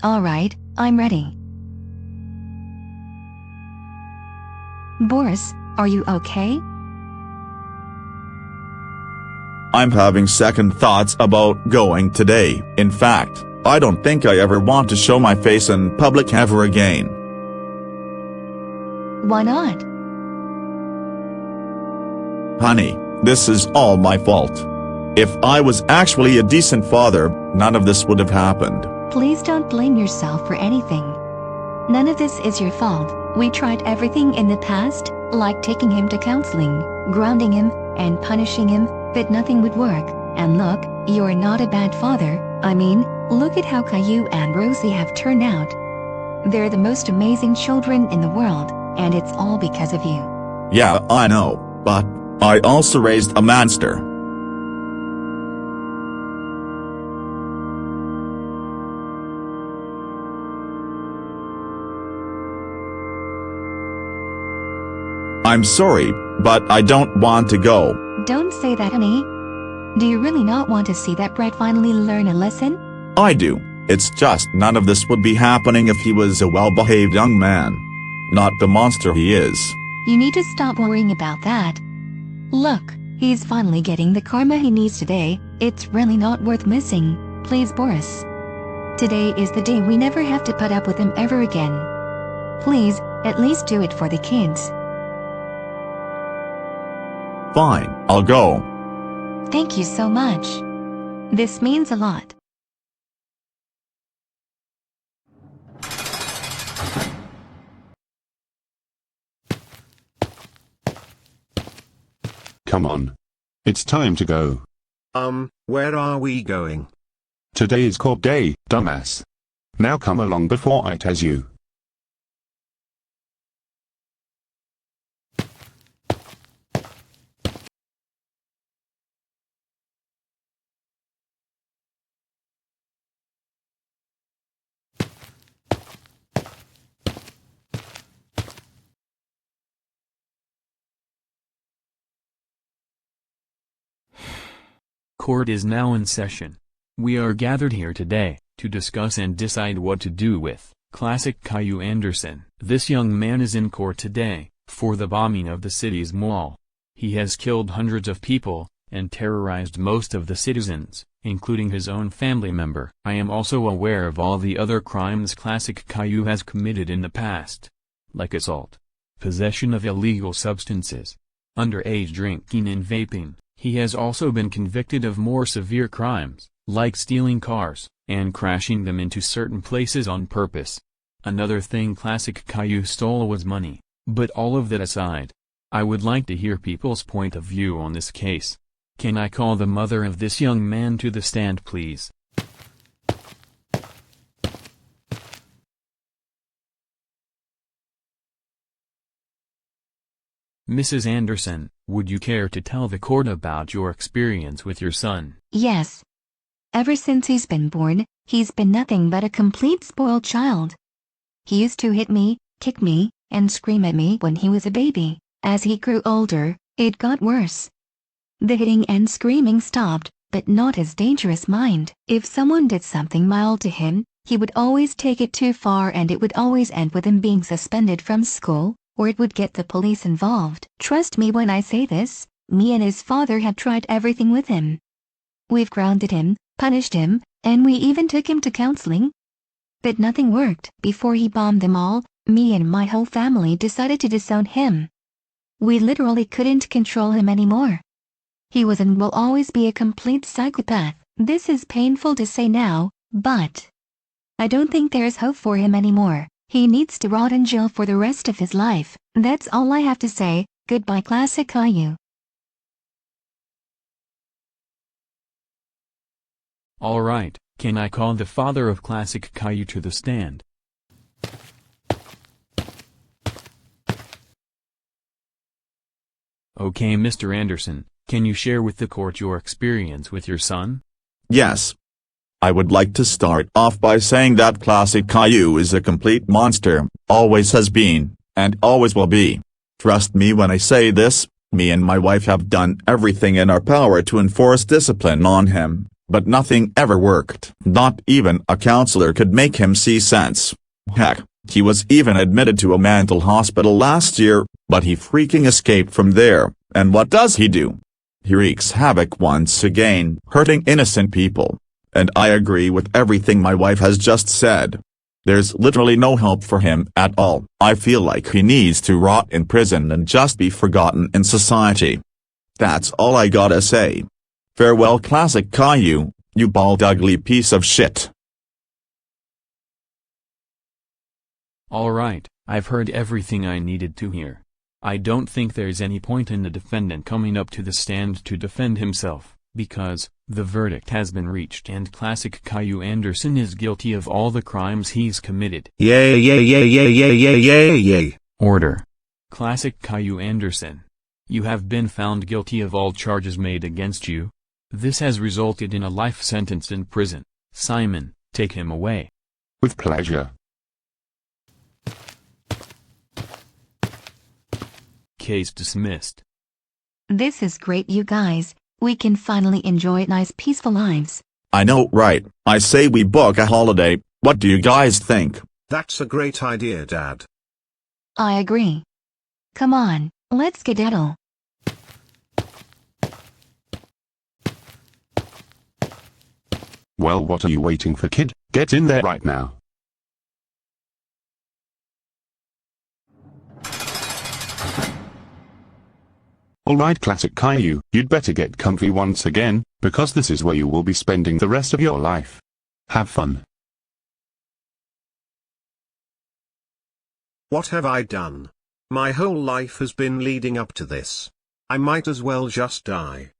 Alright, I'm ready. Boris, are you okay? I'm having second thoughts about going today. In fact, I don't think I ever want to show my face in public ever again. Why not? Honey, this is all my fault. If I was actually a decent father, none of this would have happened. Please don't blame yourself for anything. None of this is your fault. We tried everything in the past, like taking him to counseling, grounding him, and punishing him, but nothing would work. And look, you're not a bad father. I mean, look at how Caillou and Rosie have turned out. They're the most amazing children in the world, and it's all because of you. Yeah, I know, but I also raised a monster. I'm sorry, but I don't want to go. Don't say that, honey. Do you really not want to see that Brett finally learn a lesson? I do. It's just none of this would be happening if he was a well-behaved young man. Not the monster he is. You need to stop worrying about that. Look, he's finally getting the karma he needs today. It's really not worth missing. Please, Boris. Today is the day we never have to put up with him ever again. Please, at least do it for the kids. Fine, I'll go. Thank you so much. This means a lot. Come on. It's time to go. Where are we going? Today is court day, dumbass. Now come along before I tase you. Court is now in session. We are gathered here today to discuss and decide what to do with classic Caillou Anderson. This young man is in court today for the bombing of the city's mall. He has killed hundreds of people and terrorized most of the citizens, including his own family member. I am also aware of all the other crimes classic Caillou has committed in the past, like assault, possession of illegal substances, underage drinking and vaping. He has also been convicted of more severe crimes, like stealing cars, and crashing them into certain places on purpose. Another thing classic Caillou stole was money. But all of that aside, I would like to hear people's point of view on this case. Can I call the mother of this young man to the stand, please? Mrs. Anderson, would you care to tell the court about your experience with your son? Yes. Ever since he's been born, he's been nothing but a complete spoiled child. He used to hit me, kick me, and scream at me when he was a baby. As he grew older, it got worse. The hitting and screaming stopped, but not his dangerous mind. If someone did something mild to him, he would always take it too far, and it would always end with him being suspended from school, or it would get the police involved. Trust me when I say this, me and his father have tried everything with him. We've grounded him, punished him, and we even took him to counseling. But nothing worked. Before he bombed them all, me and my whole family decided to disown him. We literally couldn't control him anymore. He was and will always be a complete psychopath. This is painful to say now, but I don't think there's hope for him anymore. He needs to rot in jail for the rest of his life. That's all I have to say. Goodbye, classic Caillou. Alright, can I call the father of classic Caillou to the stand? Okay, Mr. Anderson, can you share with the court your experience with your son? Yes. I would like to start off by saying that classic Caillou is a complete monster, always has been, and always will be. Trust me when I say this, me and my wife have done everything in our power to enforce discipline on him, But nothing ever worked. Not even a counselor could make him see sense. Heck, he was even admitted to a mental hospital last year, but he freaking escaped from there, and what does he do? He wreaks havoc once again, hurting innocent people. And I agree with everything my wife has just said. There's literally no hope for him at all. I feel like he needs to rot in prison and just be forgotten in society. That's all I gotta say. Farewell, Classic Caillou, you bald ugly piece of shit. Alright, I've heard everything I needed to hear. I don't think there's any point in the defendant coming up to the stand to defend himself, because the verdict has been reached and Classic Caillou Anderson is guilty of all the crimes he's committed. Yay yay yay yay yay yay yay yay. Order. Classic Caillou Anderson. You have been found guilty of all charges made against you. This has resulted in a life sentence in prison. Simon, take him away. With pleasure. Case dismissed. This is great, you guys. We can finally enjoy nice peaceful lives. I know, right? I say we book a holiday. What do you guys think? That's a great idea, Dad. I agree. Come on, let's skedaddle. Well, what are you waiting for, kid? Get in there right now. Alright, Classic Caillou, you'd better get comfy once again, because this is where you will be spending the rest of your life. Have fun. What have I done? My whole life has been leading up to this. I might as well just die.